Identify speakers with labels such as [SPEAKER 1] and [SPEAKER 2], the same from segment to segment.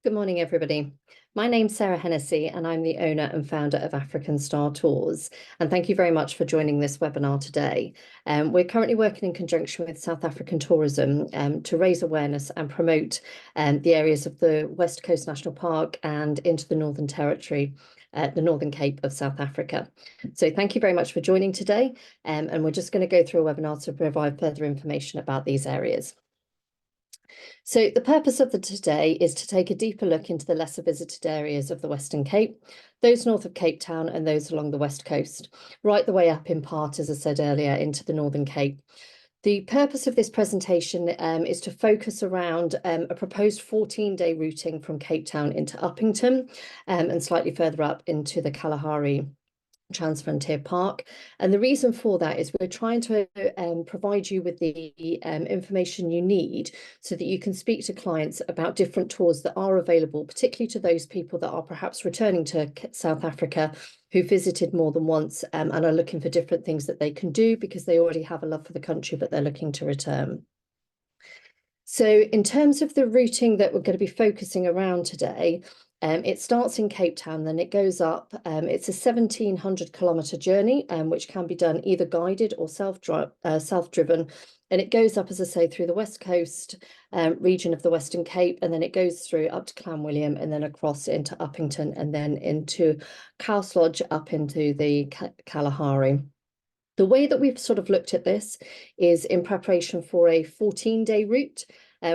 [SPEAKER 1] Good morning, everybody. My name's Sarah Hennessy, and I'm the owner and founder of African Star Tours. And thank you very much for joining this webinar today. We're currently working in conjunction with South African Tourism to raise awareness and promote the areas of the West Coast National Park and into the Northern Territory, the Northern Cape of South Africa. So thank you very much for joining today. And we're just going to go through a webinar to provide further information about these areas. So the purpose of today is to take a deeper look into the lesser visited areas of the Western Cape, those north of Cape Town and those along the west coast, right the way up in part, as I said earlier, into the Northern Cape. The purpose of this presentation is to focus around a proposed 14-day routing from Cape Town into Uppington and slightly further up into the Kalahari Transfrontier Park. And the reason for that is we're trying to provide you with the information you need so that you can speak to clients about different tours that are available, particularly to those people that are perhaps returning to South Africa who visited more than once and are looking for different things that they can do because they already have a love for the country, but they're looking to return. So in terms of the routing that we're going to be focusing around today, it starts in Cape Town, then it goes up. It's a 1,700-kilometre journey, which can be done either guided or self-driven. And it goes up, as I say, through the west coast region of the Western Cape, and then it goes through up to Clanwillian and then across into Uppington and then into Cowes Lodge up into the Kalahari. The way that we've sort of looked at this is in preparation for a 14-day route.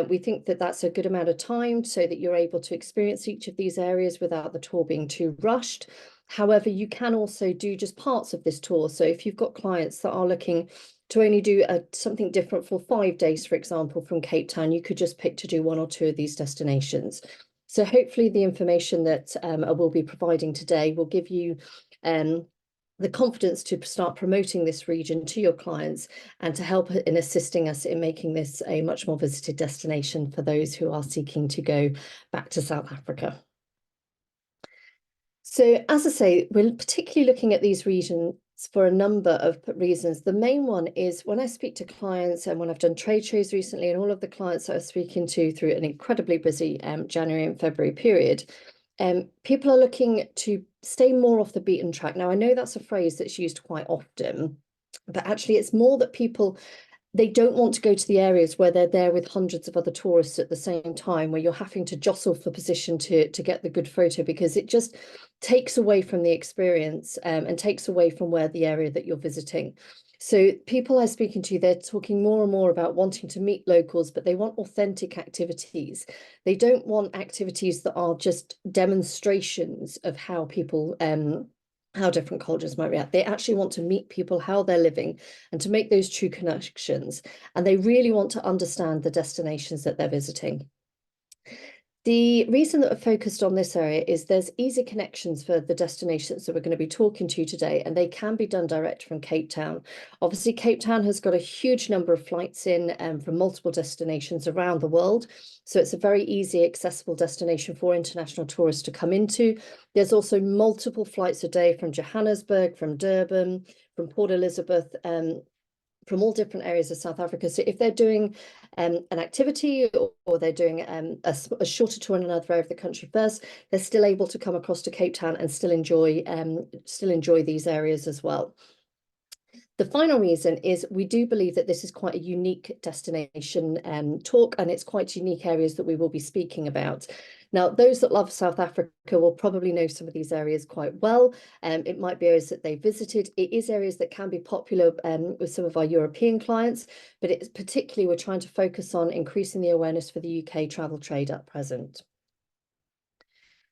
[SPEAKER 1] We think that that's a good amount of time so that you're able to experience each of these areas without the tour being too rushed. However, you can also do just parts of this tour. So if you've got clients that are looking to only do something different for 5 days, for example, from Cape Town, you could just pick to do 1 or 2 of these destinations. So hopefully the information that I will be providing today will give you the confidence to start promoting this region to your clients and to help in assisting us in making this a much more visited destination for those who are seeking to go back to South Africa. So as I say, we're particularly looking at these regions for a number of reasons. The main one is when I speak to clients and when I've done trade shows recently, and all of the clients that I'm speaking to through an incredibly busy January and February period, people are looking to stay more off the beaten track. Now, I know that's a phrase that's used quite often, but actually it's more that people, they don't want to go to the areas where they're there with hundreds of other tourists at the same time, where you're having to jostle for position to get the good photo, because it just takes away from the experience and takes away from where the area that you're visiting. So people I'm speaking to, they're talking more and more about wanting to meet locals, but they want authentic activities. They don't want activities that are just demonstrations of how people, how different cultures might react. They actually want to meet people, how they're living, and to make those true connections. And they really want to understand the destinations that they're visiting. The reason that we're focused on this area is there's easy connections for the destinations that we're going to be talking to today, and they can be done direct from Cape Town. Obviously, Cape Town has got a huge number of flights in from multiple destinations around the world. So it's a very easy, accessible destination for international tourists to come into. There's also multiple flights a day from Johannesburg, from Durban, from Port Elizabeth, from all different areas of South Africa. So if they're doing an activity or they're doing a shorter tour in another area of the country first, they're still able to come across to Cape Town and still enjoy these areas as well. The final reason is we do believe that this is quite a unique destination talk, and it's quite unique areas that we will be speaking about. Now, those that love South Africa will probably know some of these areas quite well. It might be areas that they visited. It is areas that can be popular with some of our European clients, but it's particularly we're trying to focus on increasing the awareness for the UK travel trade at present.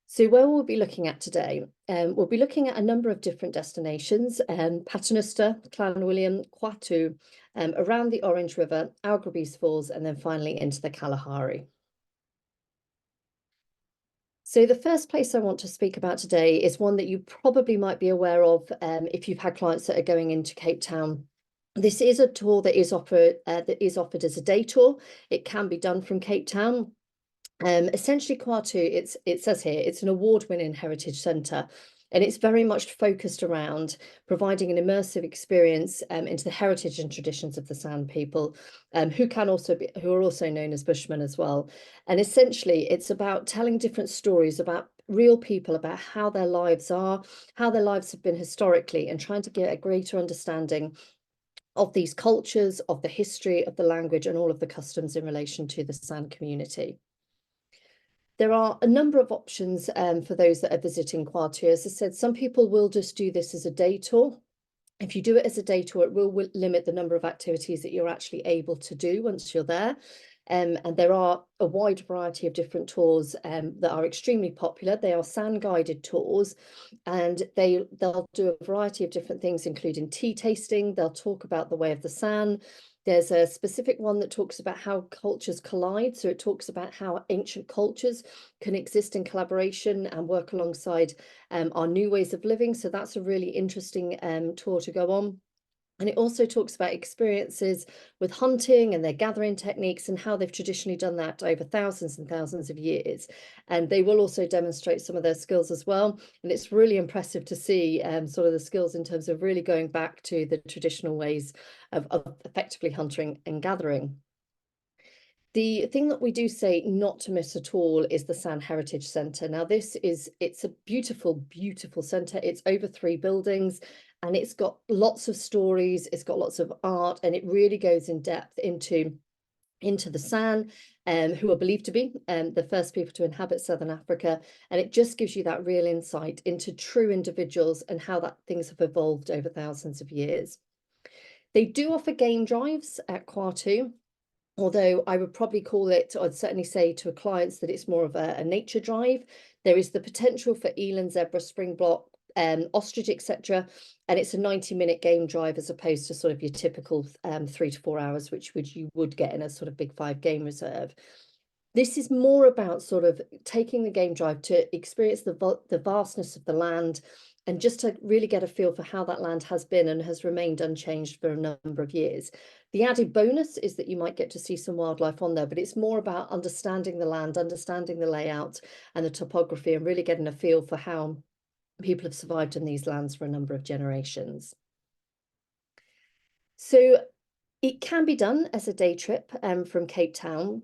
[SPEAKER 1] So where we'll be looking at today, we'll be looking at a number of different destinations, Paternoster, Clanwillian, Khwa, around the Orange River, Augrabies Falls, and then finally into the Kalahari. So the first place I want to speak about today is one that you probably might be aware of if you've had clients that are going into Cape Town. This is a tour that is offered as a day tour. It can be done from Cape Town. Essentially, Khwa, it says here, it's an award-winning heritage centre. And it's very much focused around providing an immersive experience into the heritage and traditions of the San people, who are also known as Bushmen as well. And essentially, it's about telling different stories about real people, about how their lives are, how their lives have been historically, and trying to get a greater understanding of these cultures, of the history, of the language, and all of the customs in relation to the San community. There are a number of options for those that are visiting Khwa. As I said, some people will just do this as a day tour. If you do it as a day tour, it will limit the number of activities that you're actually able to do once you're there. And there are a wide variety of different tours that are extremely popular. They are San guided tours, and they'll do a variety of different things, including tea tasting. They'll talk about the way of the San. There's a specific one that talks about how cultures collide. So it talks about how ancient cultures can exist in collaboration and work alongside our new ways of living. So that's a really interesting tour to go on. And it also talks about experiences with hunting and their gathering techniques and how they've traditionally done that over thousands and thousands of years. And they will also demonstrate some of their skills as well. And it's really impressive to see sort of the skills in terms of really going back to the traditional ways of effectively hunting and gathering. The thing that we do say not to miss at all is the San Heritage Centre. Now, it's a beautiful, beautiful centre. It's over 3 buildings, and it's got lots of stories, it's got lots of art, and it really goes in depth into the San, who are believed to be the first people to inhabit Southern Africa. And it just gives you that real insight into true individuals and how that things have evolved over thousands of years. They do offer game drives at Khwa, although I would probably call it, I'd certainly say to clients that it's more of a nature drive. There is the potential for eland, zebra, springbok, ostrich, etc. And it's a 90-minute game drive as opposed to sort of your typical 3 to 4 hours, which you would get in a sort of big 5 game reserve. This is more about sort of taking the game drive to experience the vastness of the land, and just to really get a feel for how that land has been and has remained unchanged for a number of years. The added bonus is that you might get to see some wildlife on there, but it's more about understanding the land, understanding the layout and the topography, and really getting a feel for how people have survived in these lands for a number of generations. So it can be done as a day trip from Cape Town.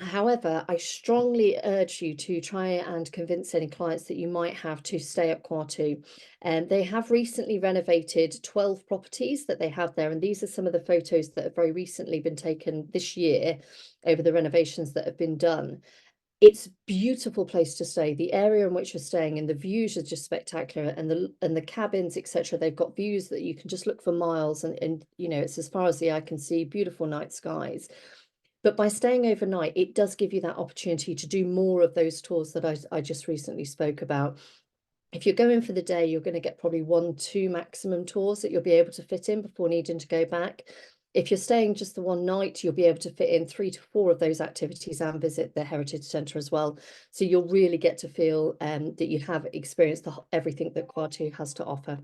[SPEAKER 1] However, I strongly urge you to try and convince any clients that you might have to stay at Khwa. They have recently renovated 12 properties that they have there, and these are some of the photos that have very recently been taken this year over the renovations that have been done. It's a beautiful place to stay. The area in which you're staying and the views are just spectacular, and the cabins, etc. They've got views that you can just look for miles, and you know, it's as far as the eye can see, beautiful night skies. But by staying overnight, it does give you that opportunity to do more of those tours that I just recently spoke about. If you're going for the day, you're going to get probably 1, 2 maximum tours that you'll be able to fit in before needing to go back. If you're staying just the one night, you'll be able to fit in 3 to 4 of those activities and visit the Heritage Centre as well. So you'll really get to feel that you have experienced everything that Khwa has to offer.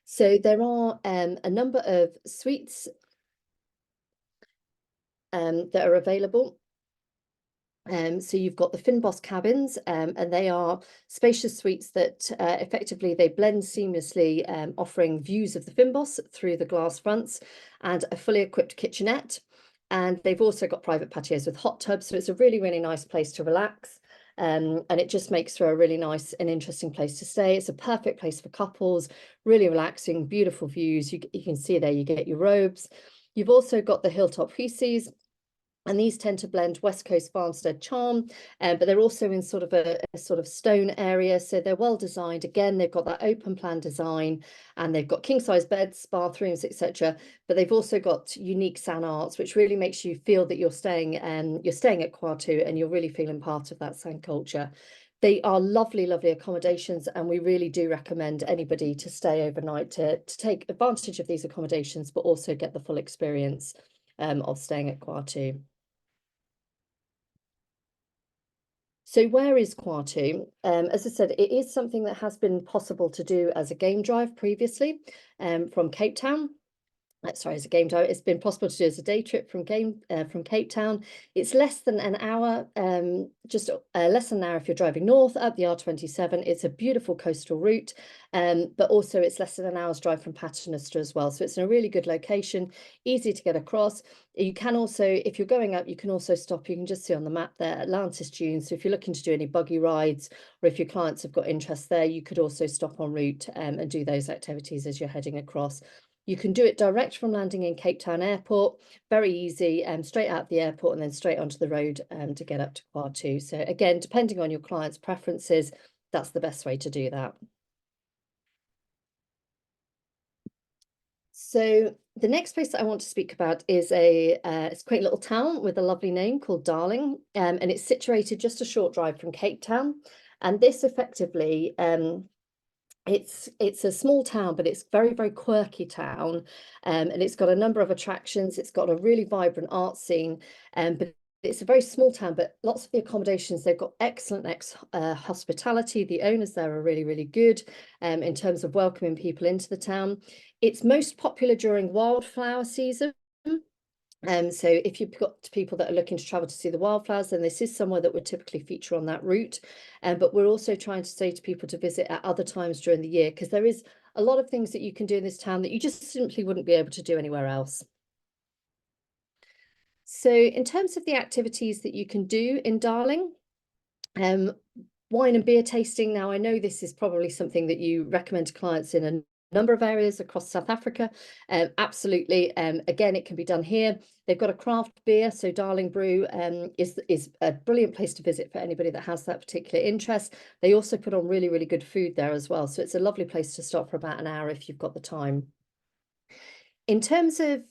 [SPEAKER 1] So there are a number of suites that are available. So you've got the Fynbos cabins, and they are spacious suites that effectively they blend seamlessly, offering views of the Fynbos through the glass fronts and a fully equipped kitchenette. And they've also got private patios with hot tubs, so it's a really, really nice place to relax. And it just makes for a really nice and interesting place to stay. It's a perfect place for couples, really relaxing, beautiful views. You can see there, you get your robes. You've also got the hilltop huissies, and these tend to blend West Coast farmstead charm, but they're also in sort of a sort of stone area. So they're well designed. Again, they've got that open plan design, and they've got king size beds, bathrooms, etc. But they've also got unique San arts, which really makes you feel that you're staying at Khwa, and you're really feeling part of that San culture. They are lovely, lovely accommodations, and we really do recommend anybody to stay overnight to take advantage of these accommodations, but also get the full experience of staying at Khwa. So where is Khwa? As I said, it is something that has been possible to do as a game drive previously from Cape Town. sorry, as a game time. It's been possible to do as a day trip from Cape Town. It's less than an hour, just less than an hour if you're driving north up the R27. It's a beautiful coastal route, but also it's less than an hour's drive from Paternoster as well. So it's in a really good location, easy to get across. You can also, if you're going up, you can also stop. You can just see on the map there, Atlantis Dunes. So if you're looking to do any buggy rides, or if your clients have got interest there, you could also stop en route and do those activities as you're heading across. You can do it direct from landing in Cape Town Airport, very easy, straight out the airport and then straight onto the road to get up to Khwa too. So again, depending on your client's preferences, that's the best way to do that. So the next place that I want to speak about is it's a quaint little town with a lovely name called Darling, and it's situated just a short drive from Cape Town. And this effectively it's a small town, but it's very quirky town, and it's got a number of attractions. It's got a really vibrant art scene, but it's a very small town, but lots of the accommodations, they've got excellent hospitality. The owners there are really good in terms of welcoming people into the town. It's most popular during wildflower season. So if you've got people that are looking to travel to see the wildflowers, then this is somewhere that would typically feature on that route. But we're also trying to say to people to visit at other times during the year, because there is a lot of things that you can do in this town that you just simply wouldn't be able to do anywhere else. So in terms of the activities that you can do in Darling, wine and beer tasting. Now, I know this is probably something that you recommend to clients in a number of areas across South Africa. Absolutely. Again, it can be done here. They've got a craft beer, so Darling Brew is a brilliant place to visit for anybody that has that particular interest. They also put on really good food there as well. So it's a lovely place to stop for about an hour if you've got the time. In terms of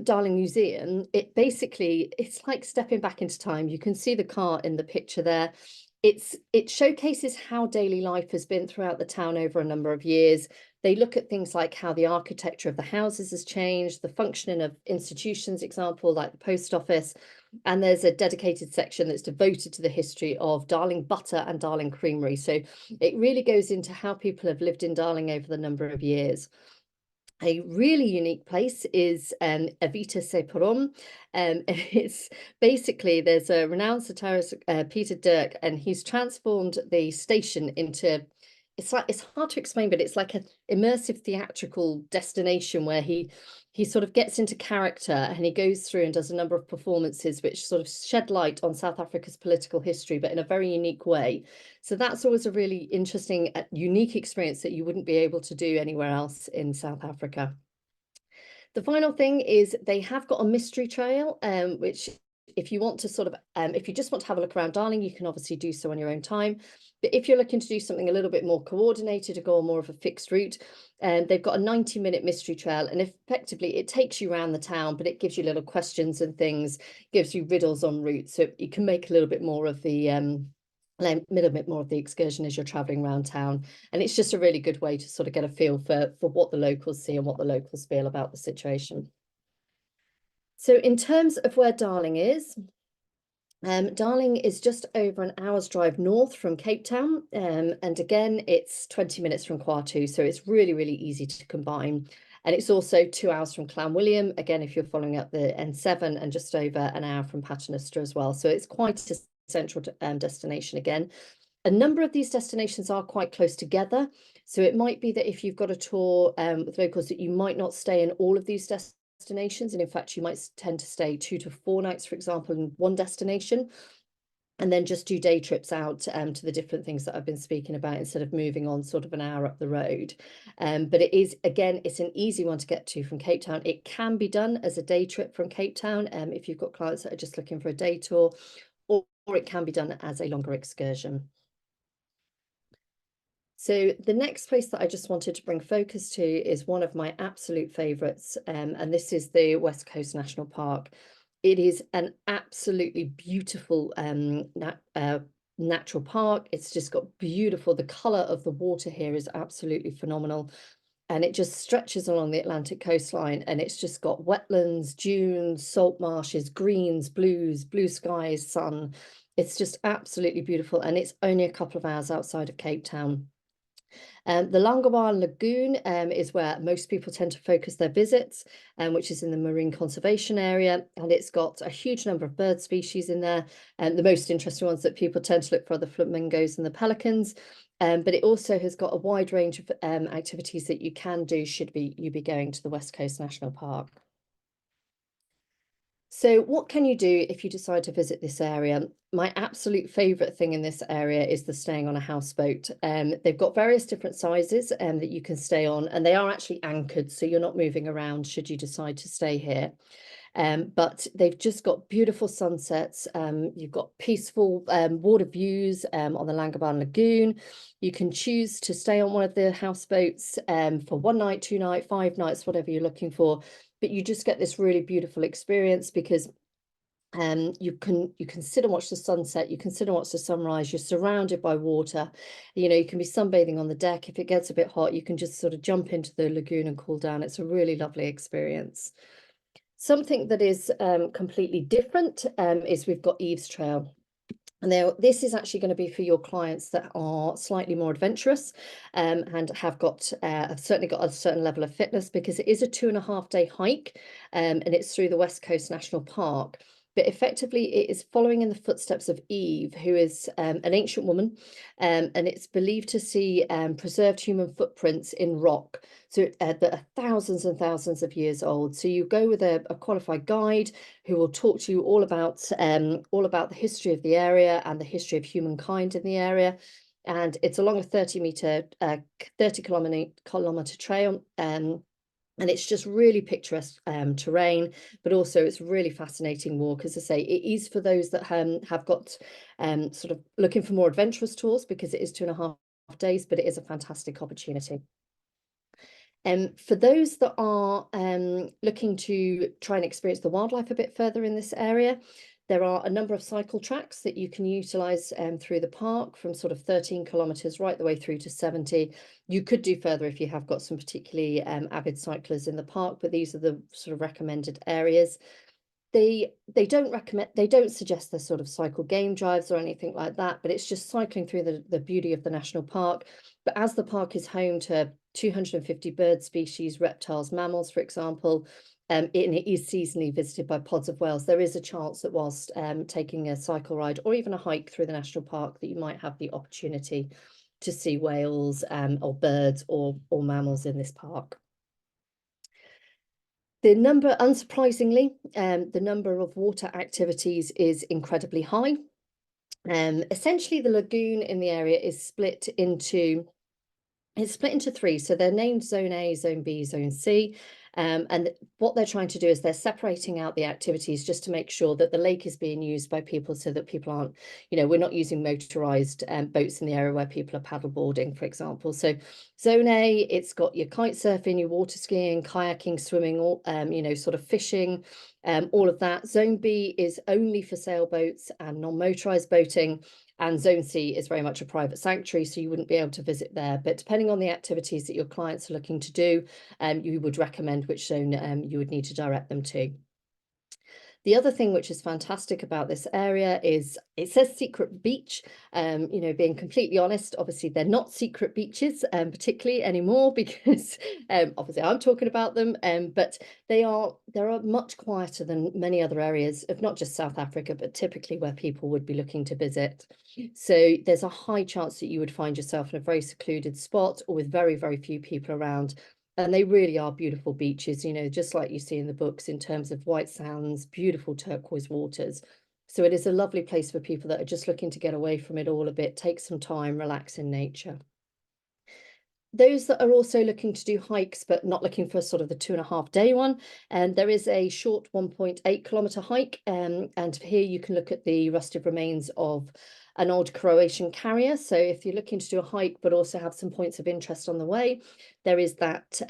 [SPEAKER 1] Darling Museum, it's like stepping back into time. You can see the car in the picture there. It showcases how daily life has been throughout the town over a number of years. They look at things like how the architecture of the houses has changed, the functioning of institutions, example, like the post office. And there's a dedicated section that's devoted to the history of Darling Butter and Darling Creamery. So it really goes into how people have lived in Darling over the number of years. A really unique place is Avita Separom. It's basically, there's a renowned satirist, Peter Dirk, and he's transformed the station into, it's hard to explain, but it's like an immersive theatrical destination where he sort of gets into character and he goes through and does a number of performances which sort of shed light on South Africa's political history, but in a very unique way. So that's always a really interesting, unique experience that you wouldn't be able to do anywhere else in South Africa. The final thing is they have got a mystery trail, which if you want to sort of, if you just want to have a look around Darling, you can obviously do so on your own time. But if you're looking to do something a little bit more coordinated, to go on more of a fixed route, they've got a 90-minute mystery trail, and effectively it takes you around the town, but it gives you little questions and things, gives you riddles en route, so you can make a little bit more of the excursion as you're traveling around town. And it's just a really good way to sort of get a feel for what the locals see and what the locals feel about the situation. So in terms of where Darling is, Darling is just over an hour's drive north from Cape Town, and again it's 20 minutes from Khwa too, so it's really easy to combine. And it's also 2 hours from Clanwillian, again if you're following up the N7, and just over an hour from Paternoster as well. So it's quite a central destination again. A number of these destinations are quite close together, so it might be that if you've got a tour with locals, that you might not stay in all of these destinations, and in fact you might tend to stay 2 to 4 nights, for example, in one destination, and then just do day trips out to the different things that I've been speaking about, instead of moving on sort of an hour up the road. But it is, again, it's an easy one to get to from Cape Town. It can be done as a day trip from Cape Town if you've got clients that are just looking for a day tour, or it can be done as a longer excursion. So the next place that I just wanted to bring focus to is one of my absolute favourites, and this is the West Coast National Park. It is an absolutely beautiful natural park. It's just got beautiful, the colour of the water here is absolutely phenomenal. And it just stretches along the Atlantic coastline, and it's just got wetlands, dunes, salt marshes, greens, blues, blue skies, sun. It's just absolutely beautiful, and it's only a couple of hours outside of Cape Town. The Langawan Lagoon is where most people tend to focus their visits, which is in the marine conservation area, and it's got a huge number of bird species in there. And the most interesting ones that people tend to look for are the flamingos and the pelicans. But it also has got a wide range of activities that you can do should you be going to the West Coast National Park. So what can you do if you decide to visit this area? My absolute favourite thing in this area is the staying on a houseboat. They've got various different sizes that you can stay on, and they are actually anchored, so you're not moving around should you decide to stay here. But they've just got beautiful sunsets. You've got peaceful water views on the Langaban Lagoon. You can choose to stay on one of the houseboats for 1 night, 2 nights, 5 nights, whatever you're looking for. But you just get this really beautiful experience because you can sit and watch the sunset, you can sit and watch the sunrise, you're surrounded by water. You know, you can be sunbathing on the deck. If it gets a bit hot, you can just sort of jump into the lagoon and cool down. It's a really lovely experience. Something that is completely different is we've got Eve's Trail. And this is actually going to be for your clients that are slightly more adventurous and have certainly got a certain level of fitness, because it is a 2.5-day hike and it's through the West Coast National Park. But effectively, it is following in the footsteps of Eve, who is an ancient woman, and it's believed to see preserved human footprints in rock, so that are thousands and thousands of years old. So you go with a qualified guide who will talk to you all about the history of the area and the history of humankind in the area. And it's along a 30 kilometer trail. And it's just really picturesque terrain, but also it's really fascinating walk. As I say, it is for those that have got sort of looking for more adventurous tours, because it is 2.5 days, but it is a fantastic opportunity. For those that are looking to try and experience the wildlife a bit further in this area, there are a number of cycle tracks that you can utilise through the park, from sort of 13 kilometres right the way through to 70. You could do further if you have got some particularly avid cyclists in the park, but these are the sort of recommended areas. They don't suggest the sort of cycle game drives or anything like that, but it's just cycling through the beauty of the national park. But as the park is home to 250 bird species, reptiles, mammals, for example, it is seasonally visited by pods of whales. There is a chance that whilst taking a cycle ride or even a hike through the national park, that you might have the opportunity to see whales or birds or mammals in this park. Unsurprisingly, the number of water activities is incredibly high. Essentially, the lagoon in the area is split into 3. So they're named Zone A, Zone B, Zone C. And what they're trying to do is they're separating out the activities just to make sure that the lake is being used by people, so that people aren't, we're not using motorized boats in the area where people are paddleboarding, for example. So Zone A, it's got your kite surfing, your water skiing, kayaking, swimming, all, sort of fishing, all of that. Zone B is only for sailboats and non-motorized boating. And Zone C is very much a private sanctuary, so you wouldn't be able to visit there. But depending on the activities that your clients are looking to do, you would recommend which zone you would need to direct them to. The other thing which is fantastic about this area is it says secret beach. Being completely honest, obviously they're not secret beaches, particularly anymore, because obviously I'm talking about them. But they are much quieter than many other areas of not just South Africa, but typically where people would be looking to visit. So there's a high chance that you would find yourself in a very secluded spot or with very, very few people around. And they really are beautiful beaches, just like you see in the books, in terms of white sands, beautiful turquoise waters. So it is a lovely place for people that are just looking to get away from it all a bit, take some time, relax in nature. Those that are also looking to do hikes, but not looking for sort of the 2.5-day one, and there is a short 1.8 kilometer hike, and here you can look at the rusted remains of an old Croatian carrier. So if you're looking to do a hike but also have some points of interest on the way, there is that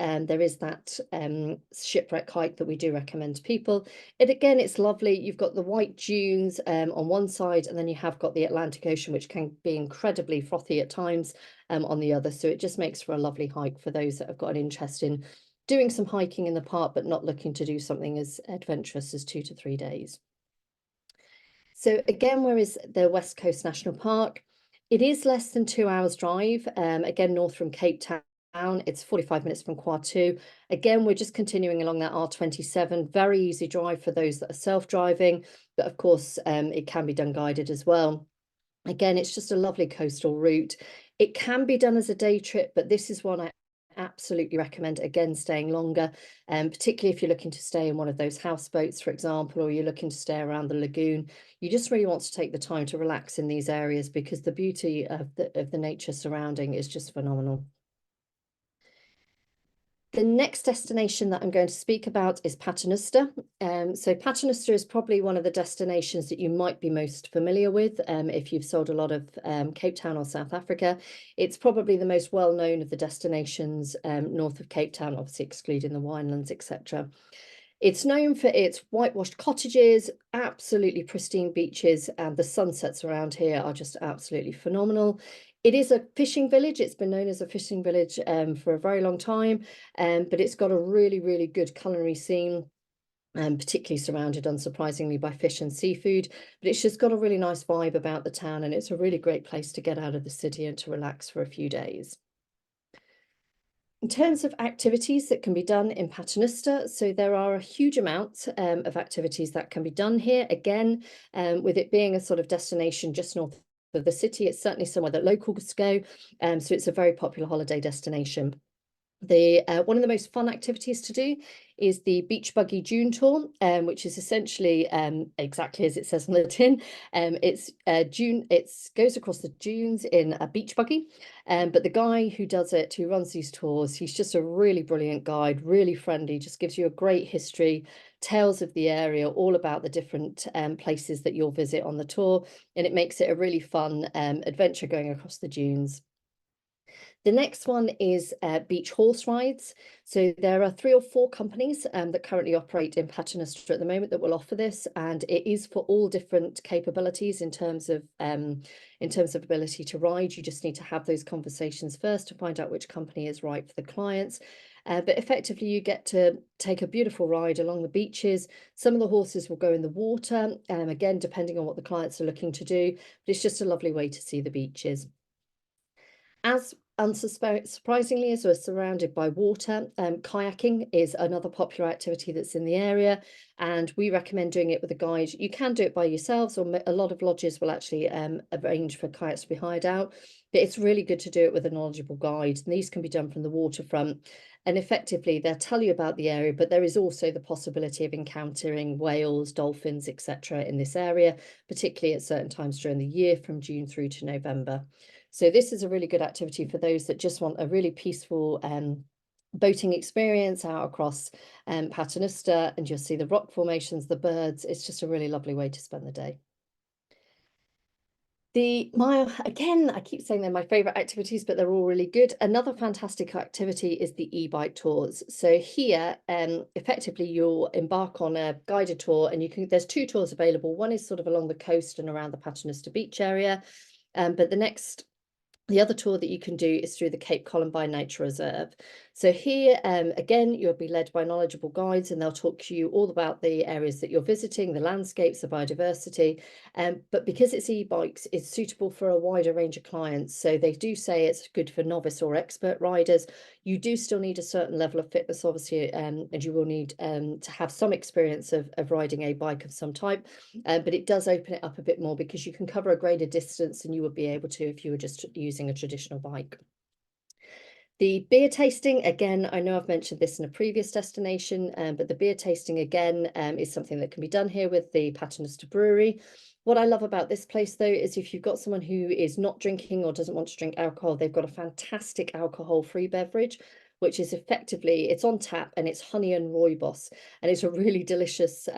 [SPEAKER 1] shipwreck hike that we do recommend to people. It's lovely. You've got the white dunes on one side, and then you have got the Atlantic Ocean, which can be incredibly frothy at times on the other. So it just makes for a lovely hike for those that have got an interest in doing some hiking in the park, but not looking to do something as adventurous as 2 to 3 days. So again, where is the West Coast National Park? It is less than 2 hours drive, again, north from Cape Town. It's 45 minutes from Khwa too. Again, we're just continuing along that R27. Very easy drive for those that are self-driving, but of course, it can be done guided as well. Again, it's just a lovely coastal route. It can be done as a day trip, but this is one I absolutely recommend, again, staying longer, particularly if you're looking to stay in one of those houseboats, for example, or you're looking to stay around the lagoon. You just really want to take the time to relax in these areas because the beauty of the nature surrounding is just phenomenal. The next destination that I'm going to speak about is Paternoster. So Paternoster is probably one of the destinations that you might be most familiar with if you've sold a lot of Cape Town or South Africa. It's probably the most well-known of the destinations north of Cape Town, obviously excluding the winelands, etc. It's known for its whitewashed cottages, absolutely pristine beaches, and the sunsets around here are just absolutely phenomenal. It is a fishing village. It's been known as a fishing village for a very long time, but it's got a really, really good culinary scene, particularly surrounded, unsurprisingly, by fish and seafood. But it's just got a really nice vibe about the town, and it's a really great place to get out of the city and to relax for a few days. In terms of activities that can be done in Paternoster, so there are a huge amount of activities that can be done here. Again, with it being a sort of destination just north of the city, it's certainly somewhere that locals go. So it's a very popular holiday destination. One of the most fun activities to do is the beach buggy dune tour, which is essentially exactly as it says on the tin. It's dune. It goes across the dunes in a beach buggy, but the guy who does it, who runs these tours, he's just a really brilliant guide, really friendly, just gives you a great history, tales of the area, all about the different places that you'll visit on the tour, and it makes it a really fun adventure going across the dunes. The next one is beach horse rides. So there are 3 or 4 companies that currently operate in Paternoster at the moment that will offer this, and it is for all different capabilities in terms of ability to ride. You just need to have those conversations first to find out which company is right for the clients. But effectively, you get to take a beautiful ride along the beaches. Some of the horses will go in the water, again, depending on what the clients are looking to do. But it's just a lovely way to see the beaches. As unsurprisingly, as we're surrounded by water, kayaking is another popular activity that's in the area, and we recommend doing it with a guide. You can do it by yourselves, or a lot of lodges will actually arrange for kayaks to be hired out, but it's really good to do it with a knowledgeable guide. And these can be done from the waterfront, and effectively they'll tell you about the area, but there is also the possibility of encountering whales, dolphins, etc. in this area, particularly at certain times during the year from June through to November. So this is a really good activity for those that just want a really peaceful boating experience out across Paternoster, and you'll see the rock formations, the birds. It's just a really lovely way to spend the day. Again, I keep saying they're my favorite activities, but they're all really good. Another fantastic activity is the e-bike tours. So here, effectively, you'll embark on a guided tour, and there's 2 tours available. One is sort of along the coast and around the Paternoster Beach area, but the other tour that you can do is through the Cape Columbine Nature Reserve. So here, again, you'll be led by knowledgeable guides, and they'll talk to you all about the areas that you're visiting, the landscapes, the biodiversity. But because it's e-bikes, it's suitable for a wider range of clients. So they do say it's good for novice or expert riders. You do still need a certain level of fitness, obviously, and you will need to have some experience of riding a bike of some type. But it does open it up a bit more because you can cover a greater distance than you would be able to if you were just using a traditional bike. The beer tasting, again, I know I've mentioned this in a previous destination, but the beer tasting, again, is something that can be done here with the Paternoster Brewery. What I love about this place, though, is if you've got someone who is not drinking or doesn't want to drink alcohol, they've got a fantastic alcohol-free beverage, which is effectively, it's on tap, and it's honey and rooibos, and it's a really delicious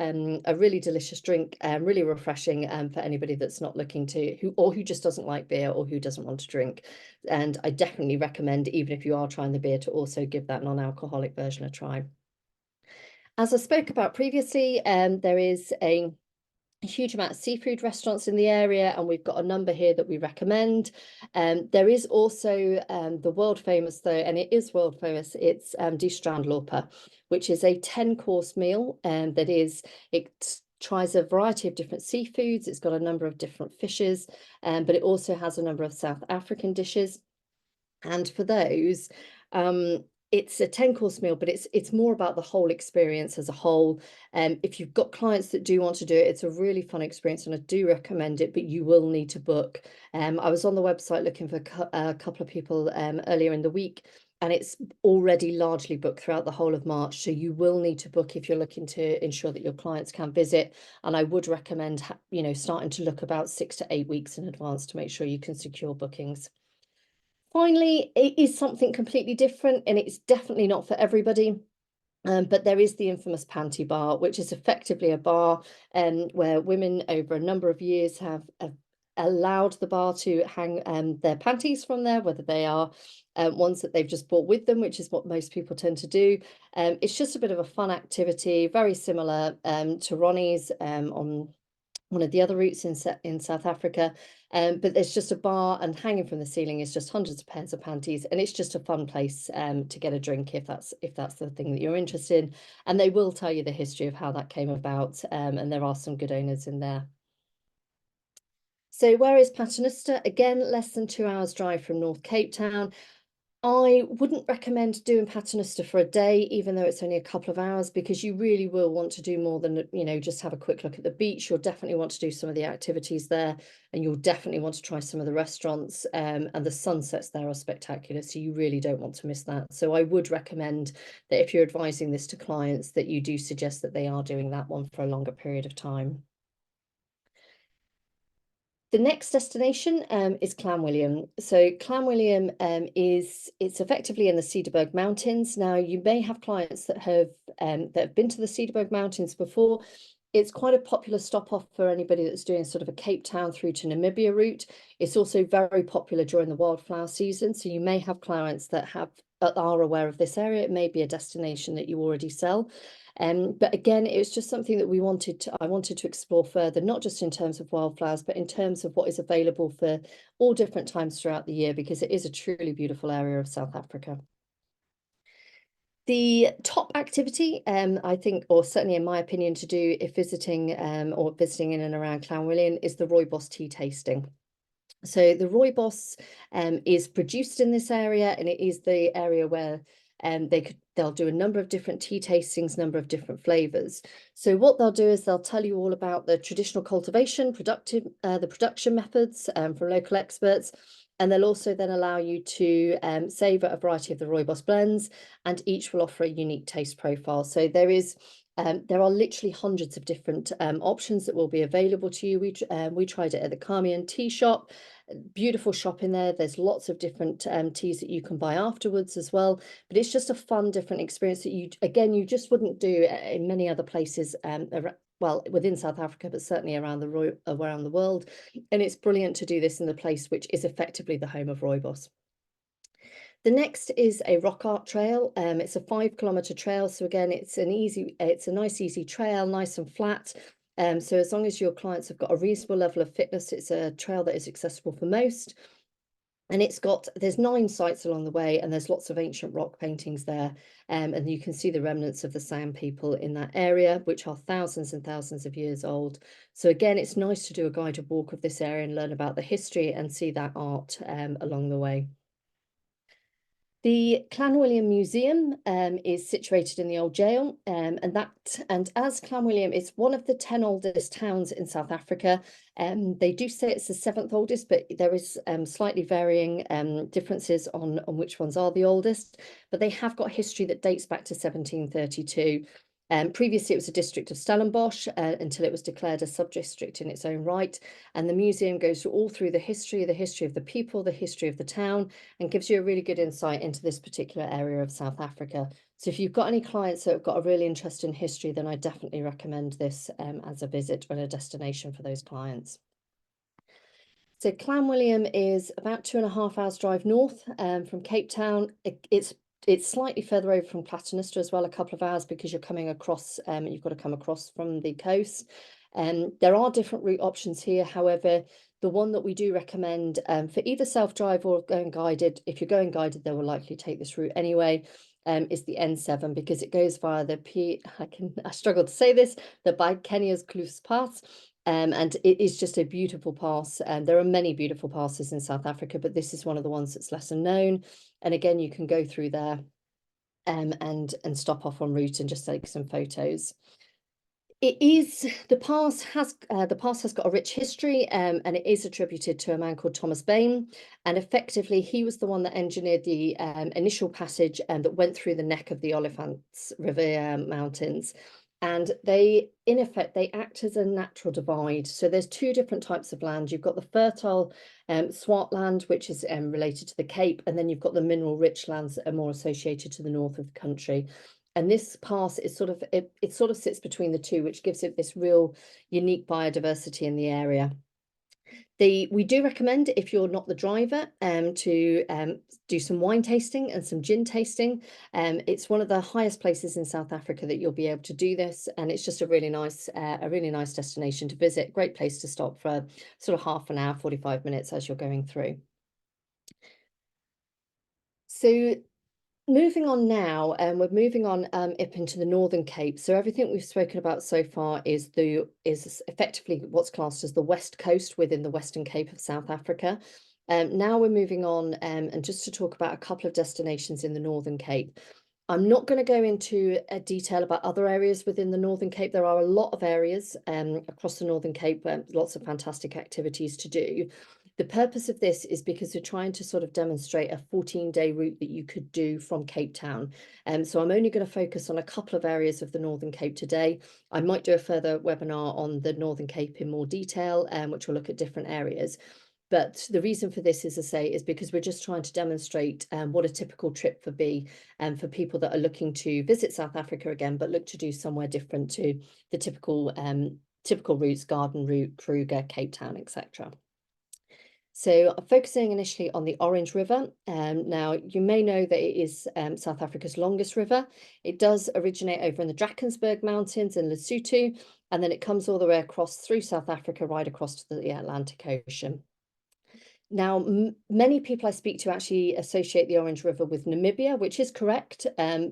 [SPEAKER 1] drink, really refreshing for anybody that's not looking to, who just doesn't like beer or who doesn't want to drink. And I definitely recommend, even if you are trying the beer, to also give that non-alcoholic version a try. As I spoke about previously, there is a huge amount of seafood restaurants in the area, and we've got a number here that we recommend. There is also the world famous, though, and it is world famous, it's die Strandloper, which is a 10-course meal, and that is, it's tries a variety of different seafoods. It's got a number of different fishes, but it also has a number of South African dishes. And for those, it's a 10-course meal, but it's more about the whole experience as a whole. If you've got clients that do want to do it, it's a really fun experience, and I do recommend it, but you will need to book. I was on the website looking for a couple of people earlier in the week, and it's already largely booked throughout the whole of March. So you will need to book if you're looking to ensure that your clients can visit. And I would recommend, starting to look about 6 to 8 weeks in advance to make sure you can secure bookings. Finally, it is something completely different, and it's definitely not for everybody. But there is the infamous panty bar, which is effectively a bar where women over a number of years have allowed the bar to hang their panties from there, whether they are ones that they've just brought with them, which is what most people tend to do. It's just a bit of a fun activity, very similar to Ronnie's on one of the other routes in South Africa. But there's just a bar, and hanging from the ceiling is just hundreds of pairs of panties, and it's just a fun place to get a drink if that's the thing that you're interested in. And they will tell you the history of how that came about, and there are some good owners in there. So where is Paternoster? Again, less than 2 hours drive from North Cape Town. I wouldn't recommend doing Paternoster for a day, even though it's only a couple of hours, because you really will want to do more than, just have a quick look at the beach. You'll definitely want to do some of the activities there, and you'll definitely want to try some of the restaurants, and the sunsets there are spectacular, so you really don't want to miss that. So I would recommend that if you're advising this to clients, that you do suggest that they are doing that one for a longer period of time. The next destination is Clanwillian. So Clanwillian it's effectively in the Cederberg Mountains. Now, you may have clients that have been to the Cederberg Mountains before. It's quite a popular stop off for anybody that's doing sort of a Cape Town through to Namibia route. It's also very popular during the wildflower season. So you may have clients that are aware of this area. It may be a destination that you already sell. But again, it was just something that I wanted to explore further, not just in terms of wildflowers, but in terms of what is available for all different times throughout the year, because it is a truly beautiful area of South Africa. The top activity, I think, or certainly in my opinion, to do if visiting or visiting in and around Clanwillian, is the rooibos tea tasting. So the rooibos is produced in this area, and it is the area where they'll do a number of different tea tastings, number of different flavors. So what they'll do is they'll tell you all about the traditional cultivation, the production methods from local experts, and they'll also then allow you to savor a variety of the rooibos blends, and each will offer a unique taste profile. So there are literally hundreds of different options that will be available to you. We tried it at the Carmian Tea Shop. Beautiful shop in there. There's lots of different teas that you can buy afterwards as well. But it's just a fun, different experience that you just wouldn't do in many other places, well, within South Africa, but certainly around the world. And it's brilliant to do this in the place which is effectively the home of rooibos. The next is a rock art trail. It's a 5-kilometer trail. So again, it's a nice, easy trail, nice and flat. So as long as your clients have got a reasonable level of fitness, it's a trail that is accessible for most. And there's 9 sites along the way, and there's lots of ancient rock paintings there. And you can see the remnants of the Sand people in that area, which are thousands and thousands of years old. So again, it's nice to do a guided walk of this area and learn about the history and see that art along the way. The Clanwillian Museum is situated in the old jail, and as Clanwillian is one of the 10 oldest towns in South Africa. They do say it's the 7th oldest, but there is slightly varying differences on which ones are the oldest. But they have got history that dates back to 1732. Previously, it was a district of Stellenbosch until it was declared a sub-district in its own right. And the museum goes all through the history of the people, the history of the town, and gives you a really good insight into this particular area of South Africa. So if you've got any clients that have got a real interest in history, then I definitely recommend this as a visit or a destination for those clients. So Clanwillian is about 2.5 hours drive north from Cape Town. It's slightly further over from Paternoster as well, a couple of hours, because you're coming across, you've got to come across from the coast. There are different route options here. However, the one that we do recommend for either self-drive or going guided, if you're going guided, they will likely take this route anyway. is the N7 because it goes via I struggle to say this, the Kenya's Kloof Pass. And it is just a beautiful pass. And there are many beautiful passes in South Africa, but this is one of the ones that's lesser known. And again, you can go through there and stop off en route and just take some photos. The pass has got a rich history, and it is attributed to a man called Thomas Bain, and effectively he was the one that engineered the initial passage that went through the neck of the Olifants River Mountains. And in effect, they act as a natural divide. So there's two different types of land. You've got the fertile swart land, which is related to the Cape, and then you've got the mineral-rich lands that are more associated to the north of the country. And this pass is it sort of sits between the two, which gives it this real unique biodiversity in the area. We do recommend, if you're not the driver, to do some wine tasting and some gin tasting. It's one of the highest places in South Africa that you'll be able to do this, and it's just a really nice destination to visit. Great place to stop for sort of half an hour, 45 minutes as you're going through. So moving on now, we're moving on up into the Northern Cape. So everything we've spoken about so far is effectively what's classed as the West Coast within the Western Cape of South Africa. Now we're moving on and just to talk about a couple of destinations in the Northern Cape. I'm not going to go into detail about other areas within the Northern Cape. There are a lot of areas across the Northern Cape, lots of fantastic activities to do. The purpose of this is because we're trying to sort of demonstrate a 14-day route that you could do from Cape Town. So I'm only going to focus on a couple of areas of the Northern Cape today. I might do a further webinar on the Northern Cape in more detail, which will look at different areas. But the reason for this, as I say, is because we're just trying to demonstrate what a typical trip would be for people that are looking to visit South Africa again, but look to do somewhere different to the typical routes, Garden Route, Kruger, Cape Town, etc. So I'm focusing initially on the Orange River. Now, you may know that it is South Africa's longest river. It does originate over in the Drakensberg Mountains in Lesotho, and then it comes all the way across through South Africa, right across to the Atlantic Ocean. Now, many people I speak to actually associate the Orange River with Namibia, which is correct,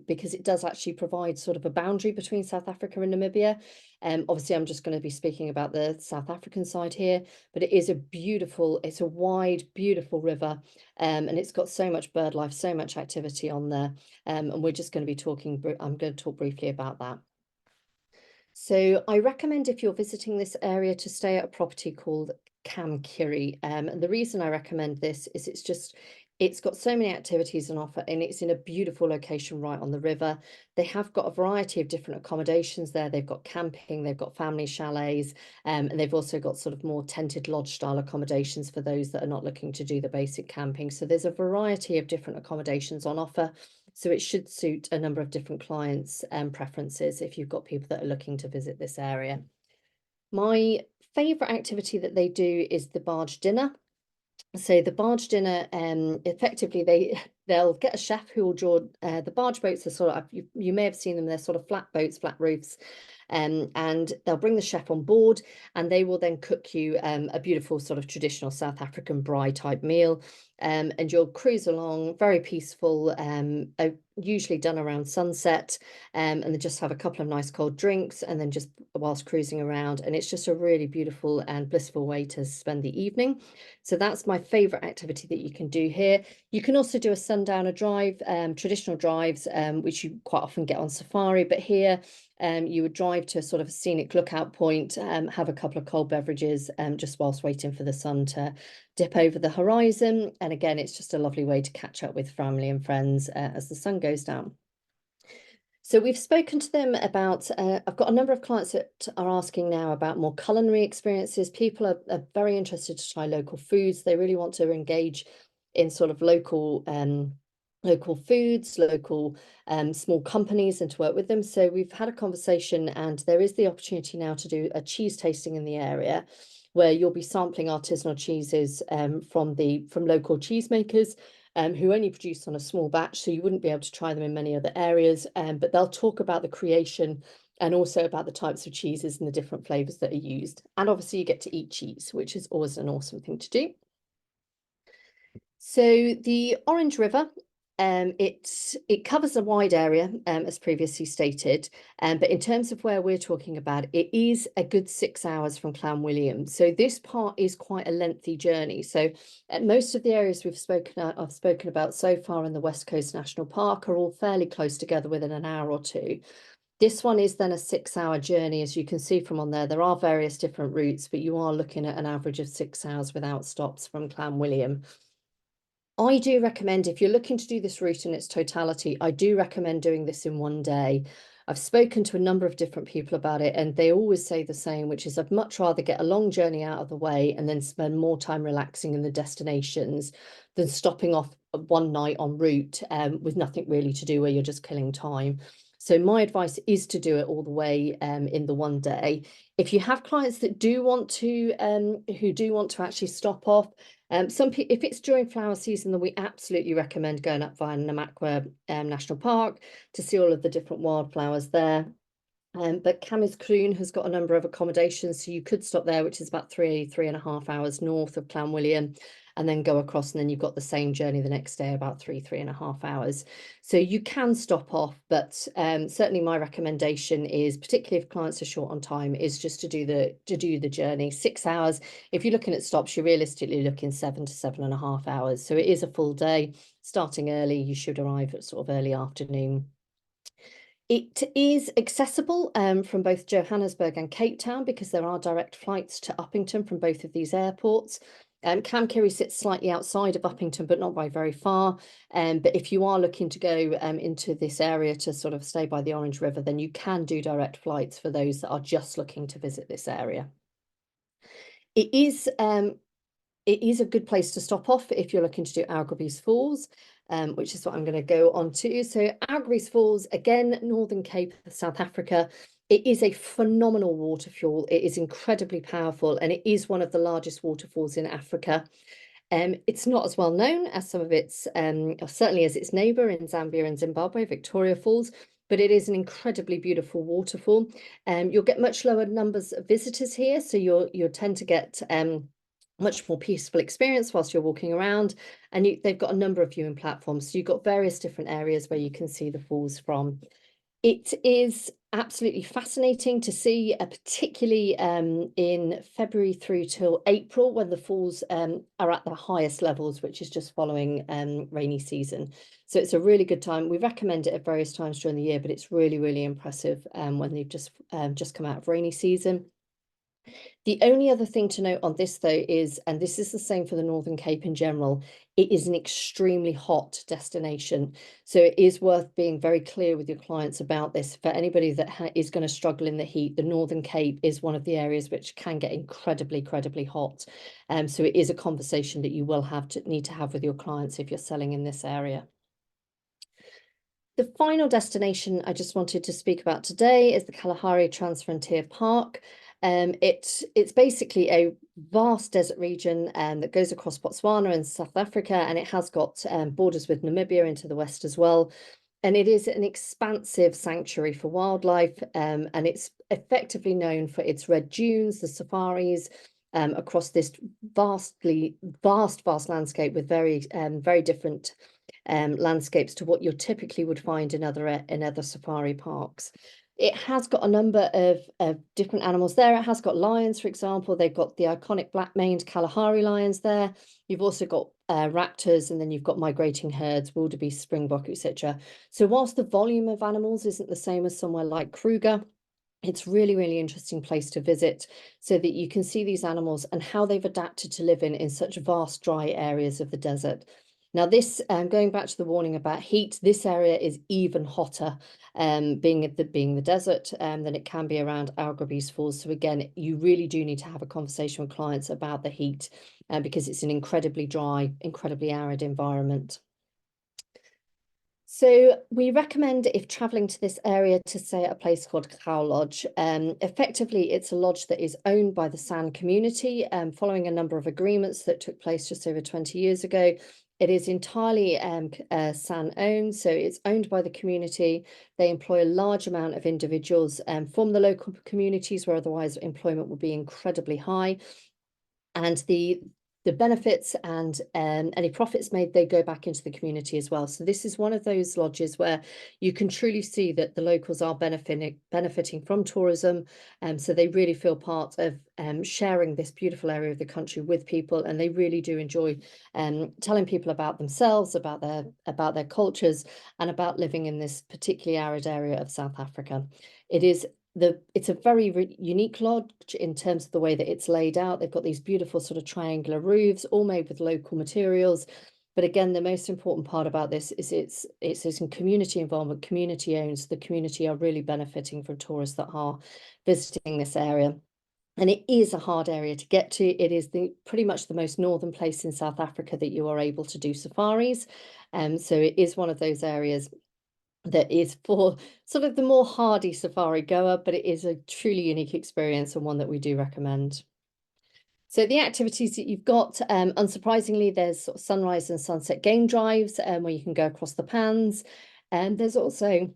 [SPEAKER 1] because it does actually provide sort of a boundary between South Africa and Namibia. Obviously, I'm just going to be speaking about the South African side here, but it is it's a wide, beautiful river, and it's got so much bird life, so much activity on there, and we're just going to be I'm going to talk briefly about that. So I recommend if you're visiting this area to stay at a property called Kamkiri. And the reason I recommend this is it's got so many activities on offer and it's in a beautiful location right on the river. They have got a variety of different accommodations there. They've got camping, they've got family chalets, and they've also got sort of more tented lodge style accommodations for those that are not looking to do the basic camping. So there's a variety of different accommodations on offer. So it should suit a number of different clients' preferences if you've got people that are looking to visit this area. My favourite activity that they do is the barge dinner. So the barge dinner, effectively they'll get a chef who will draw the barge boats are sort of, you may have seen them, they're sort of flat boats, flat roofs, and they'll bring the chef on board and they will then cook you a beautiful sort of traditional South African braai type meal, and you'll cruise along, very peaceful, usually done around sunset, and then just have a couple of nice cold drinks and then just whilst cruising around, and it's just a really beautiful and blissful way to spend the evening. So that's my favorite activity that you can do here. You can also do a sundowner drive, traditional drives, which you quite often get on safari, but here you would drive to a sort of a scenic lookout point, have a couple of cold beverages just whilst waiting for the sun to dip over the horizon. And again, it's just a lovely way to catch up with family and friends as the sun goes down. So we've spoken to them about, I've got a number of clients that are asking now about more culinary experiences. People are very interested to try local foods. They really want to engage in sort of local foods, local small companies and to work with them. So we've had a conversation and there is the opportunity now to do a cheese tasting in the area where you'll be sampling artisanal cheeses from local cheesemakers who only produce on a small batch, so you wouldn't be able to try them in many other areas, but they'll talk about the creation and also about the types of cheeses and the different flavors that are used. And obviously you get to eat cheese, which is always an awesome thing to do. So the Orange River It covers a wide area, as previously stated, but in terms of where we're talking about, it is a good 6 hours from Clanwillian. So this part is quite a lengthy journey. So most of the areas I've spoken about so far in the West Coast National Park are all fairly close together within an hour or two. This one is then a 6 hour journey, as you can see from on there. There are various different routes, but you are looking at an average of 6 hours without stops from Clanwillian. I do recommend, if you're looking to do this route in its totality, I do recommend doing this in one day. I've spoken to a number of different people about it, and they always say the same, which is I'd much rather get a long journey out of the way and then spend more time relaxing in the destinations than stopping off one night en route with nothing really to do, where you're just killing time. So my advice is to do it all the way in the one day. If you have clients that do want to, who do want to actually stop off, if it's during flower season, then we absolutely recommend going up via Namakwa National Park to see all of the different wildflowers there. But Camiskroon has got a number of accommodations, so you could stop there, which is about 3.5 hours north of Clanwillian, and then go across, and then you've got the same journey the next day, about 3.5 hours. So you can stop off, but certainly my recommendation is, particularly if clients are short on time, is just to do the journey. 6 hours. If you're looking at stops, you're realistically looking 7 to 7.5 hours. So it is a full day. Starting early, you should arrive at sort of early afternoon. It is accessible from both Johannesburg and Cape Town, because there are direct flights to Uppington from both of these airports. Kamkiri sits slightly outside of Uppington, but not by very far. But if you are looking to go into this area to sort of stay by the Orange River, then you can do direct flights for those that are just looking to visit this area. It is a good place to stop off if you're looking to do Augrabies Falls, which is what I'm going to go on to. So Augrabies Falls, again, Northern Cape of South Africa. It is a phenomenal waterfall. It is incredibly powerful, and it is one of the largest waterfalls in Africa. It's not as well known as some of its, or certainly as its neighbour in Zambia and Zimbabwe, Victoria Falls, but it is an incredibly beautiful waterfall. You'll get much lower numbers of visitors here, so you'll tend to get much more peaceful experience whilst you're walking around, and they've got a number of viewing platforms, so you've got various different areas where you can see the falls from. It is absolutely fascinating to see, particularly in February through till April, when the falls are at their highest levels, which is just following rainy season. So it's a really good time. We recommend it at various times during the year, but it's really, really impressive when they've just come out of rainy season. The only other thing to note on this, though, is, and this is the same for the Northern Cape in general, it is an extremely hot destination. So it is worth being very clear with your clients about this. For anybody that is going to struggle in the heat, the Northern Cape is one of the areas which can get incredibly, incredibly hot. So it is a conversation that you will need to have with your clients if you're selling in this area. The final destination I just wanted to speak about today is the Kalahari Transfrontier Park. It's basically a vast desert region that goes across Botswana and South Africa, and it has got borders with Namibia into the west as well. And it is an expansive sanctuary for wildlife, and it's effectively known for its red dunes, the safaris, across this vast landscape with very different landscapes to what you typically would find in other safari parks. It has got a number of different animals there. It has got lions, for example. They've got the iconic black-maned Kalahari lions there. You've also got raptors, and then you've got migrating herds, wildebeest, springbok, etc. So whilst the volume of animals isn't the same as somewhere like Kruger, it's really, really interesting place to visit, so that you can see these animals and how they've adapted to live in such vast, dry areas of the desert. Now, this, going back to the warning about heat, this area is even hotter, being the desert, than it can be around Augrabies Falls. So again, you really do need to have a conversation with clients about the heat, because it's an incredibly dry, incredibly arid environment. So we recommend, if traveling to this area, to stay at a place called Khwa Lodge. Effectively, it's a lodge that is owned by the San community, following a number of agreements that took place just over 20 years ago. It is entirely San owned, so it's owned by the community. They employ a large amount of individuals from the local communities, where otherwise employment would be incredibly high. And the the benefits and any profits made, they go back into the community as well. So this is one of those lodges where you can truly see that the locals are benefiting from tourism. So they really feel part of sharing this beautiful area of the country with people, and they really do enjoy telling people about themselves, about their cultures, and about living in this particularly arid area of South Africa. It's a very unique lodge in terms of the way that it's laid out. They've got these beautiful sort of triangular roofs, all made with local materials. But again, the most important part about this is it's in community involvement, community owned. So the community are really benefiting from tourists that are visiting this area. And it is a hard area to get to. It is pretty much the most northern place in South Africa that you are able to do safaris. So it is one of those areas that is for sort of the more hardy safari goer, but it is a truly unique experience and one that we do recommend. So the activities that you've got, unsurprisingly, there's sort of sunrise and sunset game drives where you can go across the pans. And there's also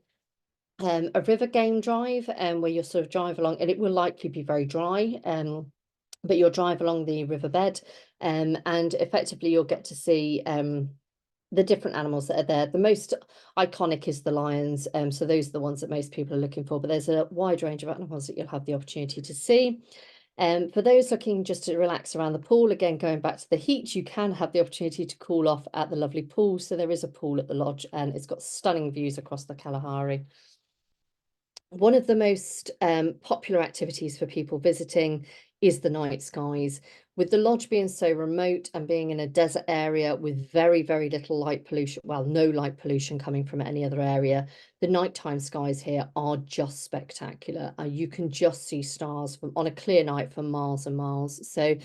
[SPEAKER 1] a river game drive where you'll sort of drive along, and it will likely be very dry, but you'll drive along the riverbed, and effectively you'll get to see the different animals that are there. The most iconic is the lions, so those are the ones that most people are looking for, but there's a wide range of animals that you'll have the opportunity to see. For those looking just to relax around the pool, again, going back to the heat, you can have the opportunity to cool off at the lovely pool. So there is a pool at the lodge, and it's got stunning views across the Kalahari. One of the most popular activities for people visiting is the night skies. With the lodge being so remote and being in a desert area with very, very little light pollution, well, no light pollution coming from any other area, the nighttime skies here are just spectacular. You can just see stars on a clear night for miles and miles. So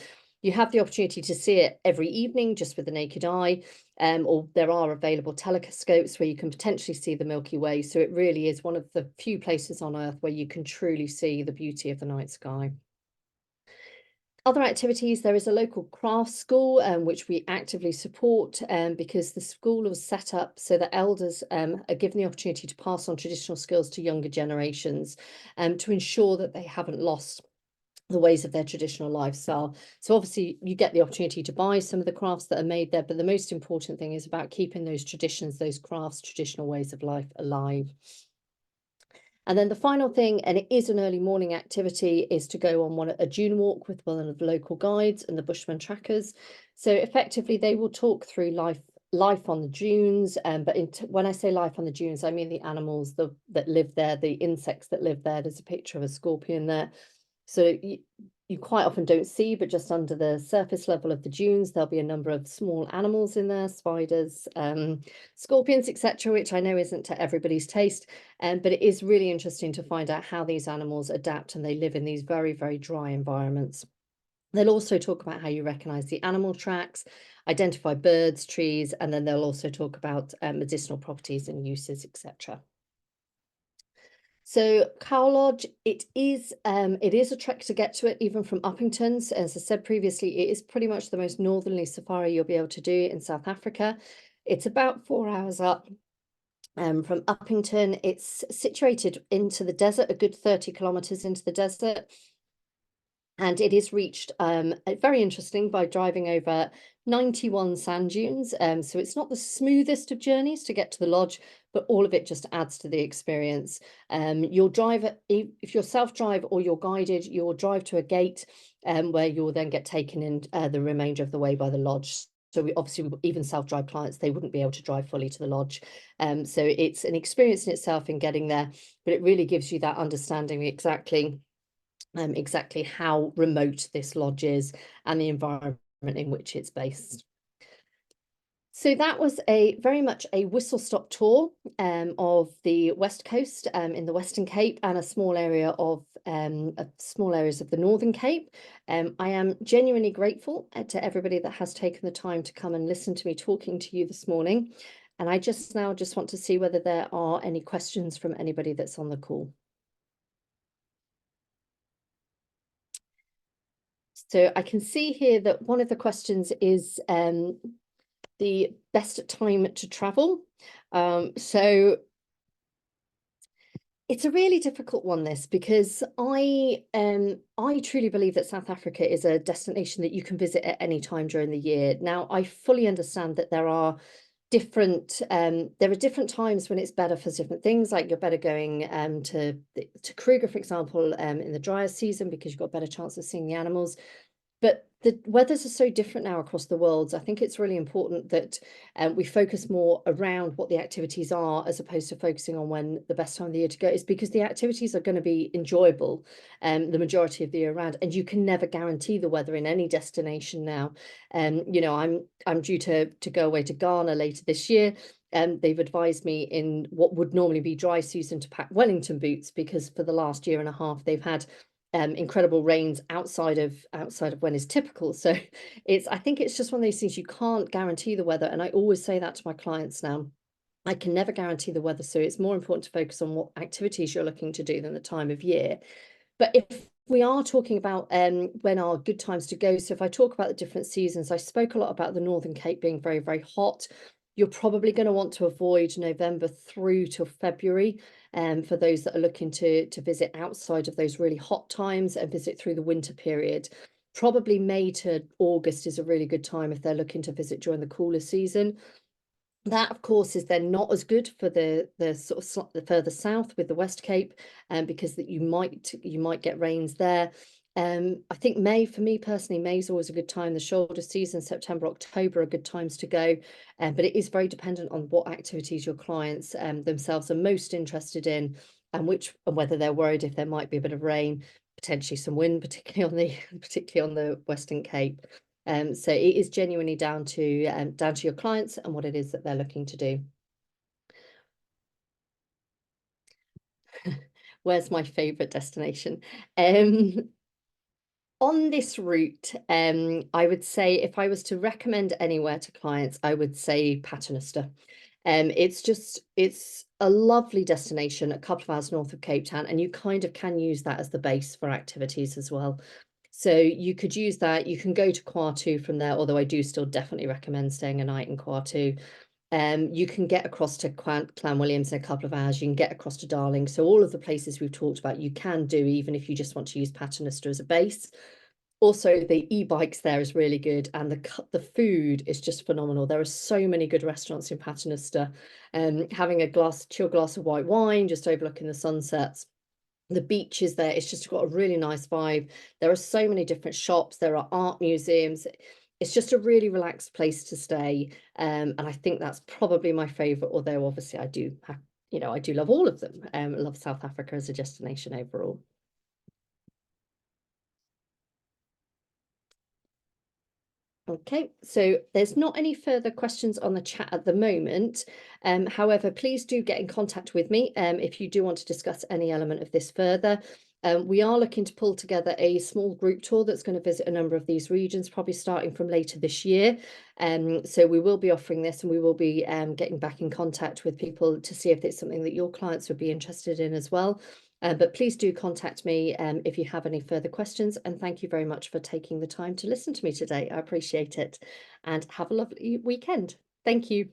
[SPEAKER 1] you have the opportunity to see it every evening just with the naked eye, or there are available telescopes where you can potentially see the Milky Way. So it really is one of the few places on Earth where you can truly see the beauty of the night sky. Other activities, there is a local craft school which we actively support because the school was set up so that elders are given the opportunity to pass on traditional skills to younger generations to ensure that they haven't lost the ways of their traditional lifestyle. So obviously you get the opportunity to buy some of the crafts that are made there, but the most important thing is about keeping those traditions, those crafts, traditional ways of life alive. And then the final thing, and it is an early morning activity, is to go on a dune walk with one of the local guides and the Bushman trackers. So effectively they will talk through life on the dunes, but when I say life on the dunes, I mean the animals that live there, the insects that live there. There's a picture of a scorpion there. So you quite often don't see, but just under the surface level of the dunes, there'll be a number of small animals in there, spiders, scorpions, etc., which I know isn't to everybody's taste. But it is really interesting to find out how these animals adapt and they live in these very, very dry environments. They'll also talk about how you recognize the animal tracks, identify birds, trees, and then they'll also talk about medicinal properties and uses, etc. So Khwa Lodge, it is a trek to get to it, even from Uppington. So, as I said previously, it is pretty much the most northerly safari you'll be able to do in South Africa. It's about 4 hours up from Uppington. It's situated into the desert, a good 30 kilometers into the desert. And it is reached, very interesting, by driving over 91 sand dunes. So it's not the smoothest of journeys to get to the lodge, but all of it just adds to the experience. You'll drive, if you're self-drive or you're guided, you'll drive to a gate where you'll then get taken in the remainder of the way by the lodge. So obviously, even self-drive clients, they wouldn't be able to drive fully to the lodge. So it's an experience in itself in getting there, but it really gives you that understanding exactly how remote this lodge is and the environment in which it's based. So that was very much a whistle-stop tour of the West Coast in the Western Cape and a small area of small areas of the Northern Cape. I am genuinely grateful to everybody that has taken the time to come and listen to me talking to you this morning. And I just want to see whether there are any questions from anybody that's on the call. So I can see here that one of the questions is the best time to travel. So It's a really difficult one, this, because I truly believe that South Africa is a destination that you can visit at any time during the year. Now, I fully understand that there are different times when it's better for different things. Like, you're better going to Kruger, for example, in the drier season, because you've got a better chance of seeing the animals. But the weathers are so different now across the world. So I think it's really important that we focus more around what the activities are, as opposed to focusing on when the best time of the year to go is, because the activities are going to be enjoyable the majority of the year round, and you can never guarantee the weather in any destination now. You know, I'm due to go away to Ghana later this year. They've advised me, in what would normally be dry season, to pack Wellington boots, because for the last year and a half they've had incredible rains outside of when is typical. So I think it's just one of those things, you can't guarantee the weather. And I always say that to my clients now. I can never guarantee the weather. So it's more important to focus on what activities you're looking to do than the time of year. But if we are talking about when are good times to go, so if I talk about the different seasons, I spoke a lot about the Northern Cape being very, very hot. You're probably going to want to avoid November through to February, for those that are looking to visit outside of those really hot times and visit through the winter period. Probably May to August is a really good time if they're looking to visit during the cooler season. That, of course, is then not as good for the sort of the further south with the West Cape, because that you might get rains there. I think May, for me personally, May is always a good time. The shoulder season, September, October are good times to go, but it is very dependent on what activities your clients themselves are most interested in, and whether they're worried if there might be a bit of rain, potentially some wind, particularly on the Western Cape. So it is genuinely down to your clients and what it is that they're looking to do. Where's my favorite destination? On this route, I would say, if I was to recommend anywhere to clients, I would say Paternoster. It's a lovely destination, a couple of hours north of Cape Town, and you kind of can use that as the base for activities as well. So you could use that. You can go to Khwa too from there, although I do still definitely recommend staying a night in Khwa too. You can get across to Clanwillian in a couple of hours. You can get across to Darling. So all of the places we've talked about, you can do, even if you just want to use Paternoster as a base. Also, the e-bikes there is really good, and the food is just phenomenal. There are so many good restaurants in Paternoster. Having a chill glass of white wine, just overlooking the sunsets. The beaches there, it's just got a really nice vibe. There are so many different shops. There are art museums. It's just a really relaxed place to stay. And I think that's probably my favorite, although obviously I do love all of them. I love South Africa as a destination overall. Okay, so there's not any further questions on the chat at the moment. However, please do get in contact with me if you do want to discuss any element of this further. We are looking to pull together a small group tour that's going to visit a number of these regions, probably starting from later this year. So we will be offering this, and we will be getting back in contact with people to see if it's something that your clients would be interested in as well. But please do contact me if you have any further questions. And thank you very much for taking the time to listen to me today. I appreciate it. And have a lovely weekend. Thank you.